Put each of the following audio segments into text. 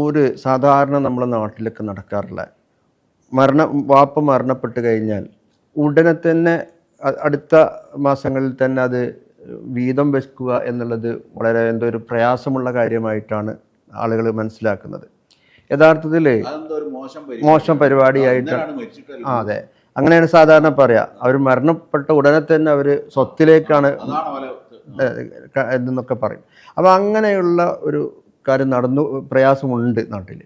ഒരു സാധാരണ നമ്മുടെ നാട്ടിലൊക്കെ നടക്കാറില്ല. വാപ്പ മരണപ്പെട്ട് കഴിഞ്ഞാൽ ഉടനെ തന്നെ അടുത്ത മാസങ്ങളിൽ തന്നെ അത് വീതം വെക്കുക എന്നുള്ളത് വളരെ എന്തോ ഒരു പ്രയാസമുള്ള കാര്യമായിട്ടാണ് ആളുകൾ മനസ്സിലാക്കുന്നത്. യഥാർത്ഥത്തിൽ മോശം പരിപാടിയായിട്ടാണ്. അതെ, അങ്ങനെയാണ് സാധാരണ പറയാ. അവർ മരണപ്പെട്ട ഉടനെ തന്നെ അവർ സ്വത്തിലേക്കാണ് എന്നൊക്കെ പറയും. അപ്പോൾ അങ്ങനെയുള്ള ഒരു കാര്യം പ്രയാസമുണ്ട് നാട്ടിൽ.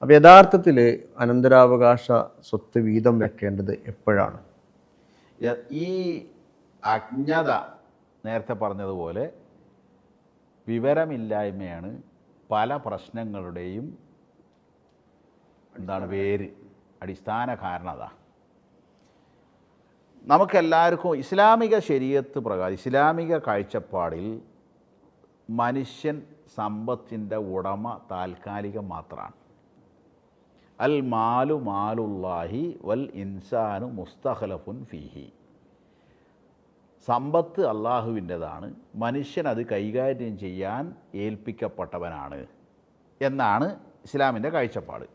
അപ്പോൾ യഥാർത്ഥത്തിൽ അനന്തരാവകാശ സ്വത്ത് വീതം വെക്കേണ്ടത് എപ്പോഴാണ്? ഈ അജ്ഞത നേരത്തെ പറഞ്ഞതുപോലെ വിവരമില്ലായ്മയാണ് പല പ്രശ്നങ്ങളുടെയും വേര്, അടിസ്ഥാന കാരണം. അതാ നമുക്കെല്ലാവർക്കും ഇസ്ലാമിക ശരീഅത്ത് പ്രകാരം, ഇസ്ലാമിക കാഴ്ചപ്പാടിൽ മനുഷ്യൻ സമ്പത്തിൻ്റെ ഉടമ താൽക്കാലികം മാത്രമാണ്. അൽ മാലു മാലുല്ലാഹി വൽ ഇൻസാനു മുസ്തഖലഫുൻ ഫീഹി. സമ്പത്ത് അള്ളാഹുവിൻ്റെതാണ്, മനുഷ്യൻ അത് കൈകാര്യം ചെയ്യാൻ ഏൽപ്പിക്കപ്പെട്ടവനാണ് എന്നാണ് ഇസ്ലാമിൻ്റെ കാഴ്ചപ്പാട്.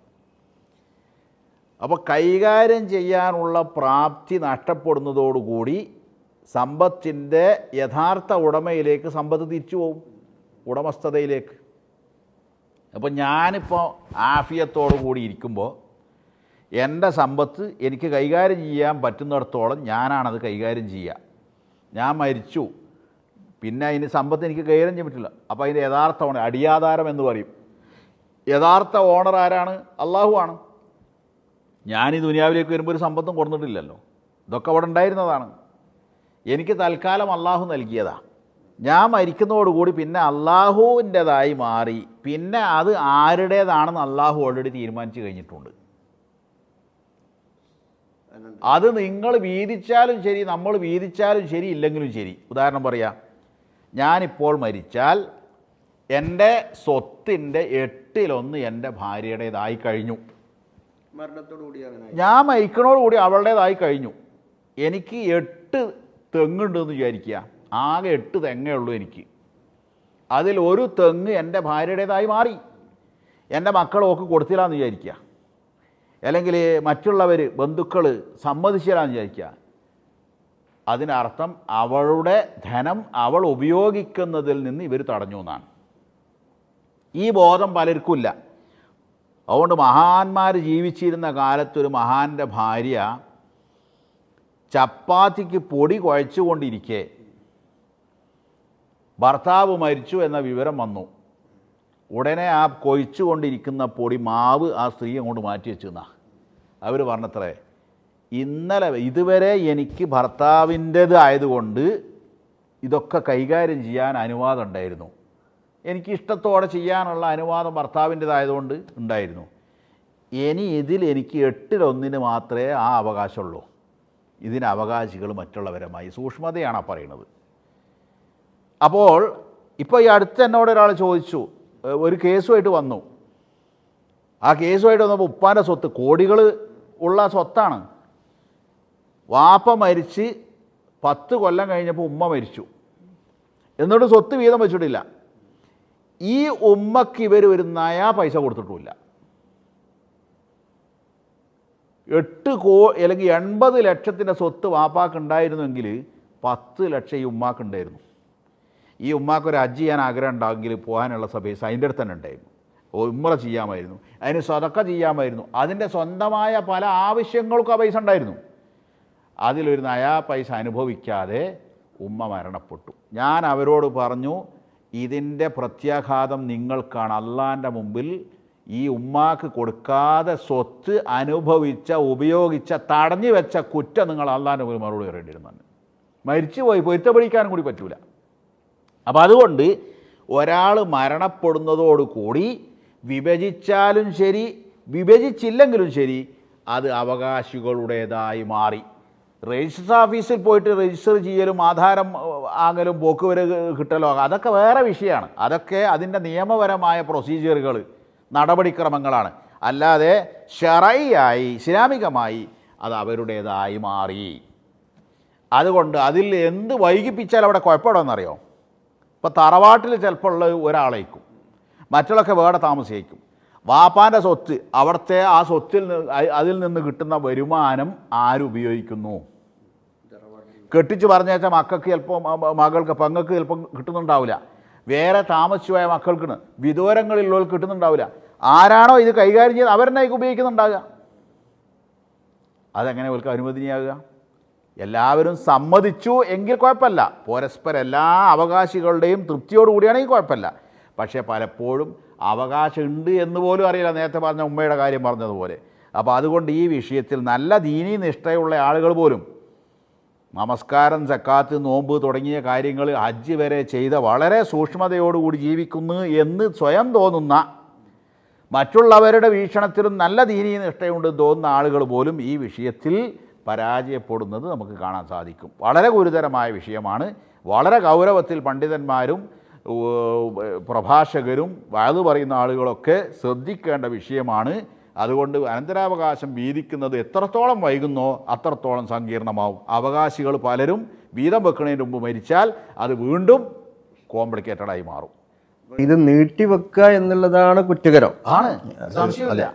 അപ്പോൾ കൈകാര്യം ചെയ്യാനുള്ള പ്രാപ്തി നഷ്ടപ്പെടുന്നതോടുകൂടി സമ്പത്തിൻ്റെ യഥാർത്ഥ ഉടമയിലേക്ക് സമ്പത്ത് തിരിച്ചു പോകും, ഉടമസ്ഥതയിലേക്ക്. അപ്പോൾ ഞാനിപ്പോൾ ആഫിയത്തോടു കൂടി ഇരിക്കുമ്പോൾ എൻ്റെ സമ്പത്ത് എനിക്ക് കൈകാര്യം ചെയ്യാൻ പറ്റുന്നിടത്തോളം ഞാനാണത് കൈകാര്യം ചെയ്യുക. ഞാൻ മരിച്ചു, പിന്നെ അതിന് സമ്പത്ത് എനിക്ക് കൈകാര്യം ചെയ്യാൻ പറ്റില്ല. അപ്പോൾ അതിൻ്റെ യഥാർത്ഥ ഓണർ, അടിയാധാരം എന്ന് പറയും. യഥാർത്ഥ ഓണർ ആരാണ്? അള്ളാഹു ആണ്. ഞാൻ ഈ ദുനിയാവിലേക്ക് വരുമ്പോൾ ഒരു സമ്പത്തും കൊടുത്തിട്ടില്ലല്ലോ, ഇതൊക്കെ അവിടെ ഉണ്ടായിരുന്നതാണ്. എനിക്ക് തൽക്കാലം അള്ളാഹു നൽകിയതാണ്. ഞാൻ മരിക്കുന്നതോടുകൂടി പിന്നെ അള്ളാഹുവിൻ്റെതായി മാറി. പിന്നെ അത് ആരുടേതാണെന്ന് അള്ളാഹു ഓൾറെഡി തീരുമാനിച്ചു കഴിഞ്ഞിട്ടുണ്ട്. അത് നിങ്ങൾ വീതിച്ചാലും ശരി, നമ്മൾ വീതിച്ചാലും ശരി, ഇല്ലെങ്കിലും ശരി. ഉദാഹരണം പറയാം, ഞാനിപ്പോൾ മരിച്ചാൽ എൻ്റെ സ്വത്തിൻ്റെ 8/1 എൻ്റെ ഭാര്യയുടേതായി കഴിഞ്ഞു. ഞാൻ മരിക്കണോടുകൂടി അവളുടേതായി കഴിഞ്ഞു. എനിക്ക് 8 തെങ്ങുണ്ടെന്ന് വിചാരിക്കുക. ആകെ 8 തെങ്ങേ ഉള്ളൂ എനിക്ക്. അതിൽ ഒരു തെങ്ങ് എൻ്റെ ഭാര്യയുടേതായി മാറി. എൻ്റെ മക്കളൊക്കെ കൊടുത്തില്ലാന്ന് വിചാരിക്കുക, അല്ലെങ്കിൽ മറ്റുള്ളവർ ബന്ധുക്കൾ സമ്മതിച്ചില്ലാന്ന് വിചാരിക്കുക. അതിനർത്ഥം അവളുടെ ധനം അവൾ ഉപയോഗിക്കുന്നതിൽ നിന്ന് ഇവർ തടഞ്ഞു എന്നാണ്. ഈ ബോധം പലർക്കുമില്ല. അതുകൊണ്ട് മഹാന്മാർ ജീവിച്ചിരുന്ന കാലത്തൊരു മഹാൻ്റെ ഭാര്യ ചപ്പാത്തിക്ക് പൊടി കുഴച്ചുകൊണ്ടിരിക്കെ ഭർത്താവ് മരിച്ചു എന്ന വിവരം വന്നു. ഉടനെ ആ കൊഴിച്ചുകൊണ്ടിരിക്കുന്ന പൊടി മാവ് ആ സ്ത്രീ അങ്ങോട്ട് മാറ്റി വെച്ചെന്നാ അവർ പറഞ്ഞത്രേ, ഇതുവരെ എനിക്ക് ഭർത്താവിൻ്റേത് ആയതുകൊണ്ട് ഇതൊക്കെ കൈകാര്യം ചെയ്യാൻ അനുവാദം ഉണ്ടായിരുന്നു, എനിക്ക് ഇഷ്ടത്തോടെ ചെയ്യാനുള്ള അനുവാദം ഭർത്താവിൻ്റേതായതുകൊണ്ട് ഉണ്ടായിരുന്നു. ഇനി ഇതിൽ എനിക്ക് 8/1 മാത്രമേ ആ അവകാശമുള്ളൂ. ഇതിന് അവകാശികൾ മറ്റുള്ളവരുമായി. സൂക്ഷ്മതയാണ് പറയുന്നത്. അപ്പോൾ ഇപ്പോൾ ഈ അടുത്ത് എന്നോട് ഒരാൾ ചോദിച്ചു, ഒരു കേസുമായിട്ട് വന്നു. ആ കേസുമായിട്ട് വന്നപ്പോൾ ഉപ്പാൻ്റെ സ്വത്ത് കോടികൾ ഉള്ള സ്വത്താണ്. വാപ്പ മരിച്ച് 10 കൊല്ലം കഴിഞ്ഞപ്പോൾ ഉമ്മ മരിച്ചു, എന്നിട്ട് സ്വത്ത് വീതം വെച്ചിട്ടില്ല. ഈ ഉമ്മക്ക് ഇവർ ഒരു നയാ പൈസ കൊടുത്തിട്ടുമില്ല. അല്ലെങ്കിൽ 80 ലക്ഷത്തിൻ്റെ സ്വത്ത് വാപ്പാക്ക് ഉണ്ടായിരുന്നെങ്കിൽ 10 ലക്ഷം ഈ ഉമ്മാക്ക് ഉണ്ടായിരുന്നു. ഈ ഉമ്മാക്കൊരു ഹജ്ജ് ചെയ്യാൻ ആഗ്രഹം ഉണ്ടാകുമെങ്കിൽ പോകാനുള്ള സബേസ് അതിൻ്റെ അടുത്ത് തന്നെ ഉണ്ടായിരുന്നു. ഉംറ ചെയ്യാമായിരുന്നു, അതിന് സദക്ക ചെയ്യാമായിരുന്നു, അതിൻ്റെ സ്വന്തമായ പല ആവശ്യങ്ങൾക്കും ആ പൈസ ഉണ്ടായിരുന്നു. അതിലൊരു നയാ പൈസ അനുഭവിക്കാതെ ഉമ്മ മരണപ്പെട്ടു. ഞാൻ അവരോട് പറഞ്ഞു, ഇതിൻ്റെ പ്രത്യാഘാതം നിങ്ങൾക്കാണ്. അള്ളാൻ്റെ മുമ്പിൽ ഈ ഉമ്മാക്ക് കൊടുക്കാതെ സ്വത്ത് അനുഭവിച്ച, ഉപയോഗിച്ച, തടഞ്ഞു വെച്ച കുറ്റം നിങ്ങൾ അള്ളാൻ്റെ മുമ്പിൽ മറുപടി പറയേണ്ടിയിരുന്നു. മരിച്ചു പോയി, പൊരുത്തപ്പെടിക്കാനും കൂടി പറ്റൂല. അപ്പം അതുകൊണ്ട് ഒരാൾ മരണപ്പെടുന്നതോടുകൂടി വിഭജിച്ചാലും ശരി, വിഭജിച്ചില്ലെങ്കിലും ശരി, അത് അവകാശികളുടേതായി മാറി. രജിസ്റ്റർ ഓഫീസിൽ പോയിട്ട് രജിസ്റ്റർ ചെയ്യലും ആധാരം ആകലും പോക്കുവരെ കിട്ടലോ അതൊക്കെ വേറെ വിഷയമാണ്. അതൊക്കെ അതിൻ്റെ നിയമപരമായ പ്രൊസീജിയറുകൾ, നടപടിക്രമങ്ങളാണ്. അല്ലാതെ ശറഈയായി, ഇസ്ലാമികമായി അത് അവരുടേതായി മാറി. അതുകൊണ്ട് അതിൽ എന്ത് വൈകിപ്പിച്ചാൽ അവിടെ കുഴപ്പമിടുമെന്നറിയോ? ഇപ്പോൾ തറവാട്ടിൽ ചിലപ്പോൾ ഉള്ള ഒരാളേക്കും, മറ്റുള്ളൊക്കെ വേറെ താമസിക്കും. വാപ്പാൻ്റെ സ്വത്ത്, അവിടുത്തെ ആ സ്വത്തിൽ അതിൽ നിന്ന് കിട്ടുന്ന വരുമാനം ആരുപയോഗിക്കുന്നു? കെട്ടിച്ച് പറഞ്ഞേച്ച മക്കൾക്ക് ചിലപ്പോൾ മകൾക്ക് പെങ്ങൾക്ക് ചിലപ്പോൾ കിട്ടുന്നുണ്ടാവില്ല, വേറെ താമസിച്ചു പോയ മക്കൾക്ക്, വിദൂരങ്ങളിലുള്ളവർക്ക് കിട്ടുന്നുണ്ടാവില്ല. ആരാണോ ഇത് കൈകാര്യം ചെയ്ത് അവരെന്നെ ഉപയോഗിക്കുന്നുണ്ടാകുക. അതെങ്ങനെ അവർക്ക് അനുവദനീയാകുക? എല്ലാവരും സമ്മതിച്ചു എങ്കിൽ കുഴപ്പമില്ല, പരസ്പരം എല്ലാ അവകാശികളുടെയും തൃപ്തിയോടുകൂടിയാണെങ്കിൽ കുഴപ്പമില്ല. പക്ഷേ പലപ്പോഴും അവകാശം ഉണ്ട് എന്ന് പോലും അറിയില്ല, നേരത്തെ പറഞ്ഞ ഉമ്മയുടെ കാര്യം പറഞ്ഞതുപോലെ. അപ്പോൾ അതുകൊണ്ട് ഈ വിഷയത്തിൽ നല്ല ദീനീ നിഷ്ഠയുള്ള ആളുകൾ പോലും നമസ്കാരം, സക്കാത്ത്, നോമ്പ് തുടങ്ങിയ കാര്യങ്ങൾ, ഹജ്ജ് വരെ ചെയ്ത വളരെ സൂക്ഷ്മതയോടുകൂടി ജീവിക്കുന്നു എന്ന് സ്വയം തോന്നുന്ന, മറ്റുള്ളവരുടെ വീക്ഷണത്തിലും നല്ല ദീനീ നിഷ്ഠയുണ്ട് തോന്നുന്ന ആളുകൾ പോലും ഈ വിഷയത്തിൽ പരാജയപ്പെടുന്നത് നമുക്ക് കാണാൻ സാധിക്കും. വളരെ ഗുരുതരമായ വിഷയമാണ്. വളരെ ഗൗരവത്തിൽ പണ്ഡിതന്മാരും പ്രഭാഷകരും വയത് പറയുന്ന ആളുകളൊക്കെ ശ്രദ്ധിക്കേണ്ട വിഷയമാണ്. അതുകൊണ്ട് അനന്തരാവകാശം വീതിക്കുന്നത് എത്രത്തോളം വൈകുന്നോ അത്രത്തോളം സങ്കീർണമാവും. അവകാശികൾ പലരും വീതം വെക്കുന്നതിന് മുമ്പ് മരിച്ചാൽ അത് വീണ്ടും കോംപ്ലിക്കേറ്റഡായി മാറും. ഇത് നീട്ടിവെക്കുക എന്നുള്ളതാണ് കുറ്റകരം. ആണ്, സംശയമില്ല.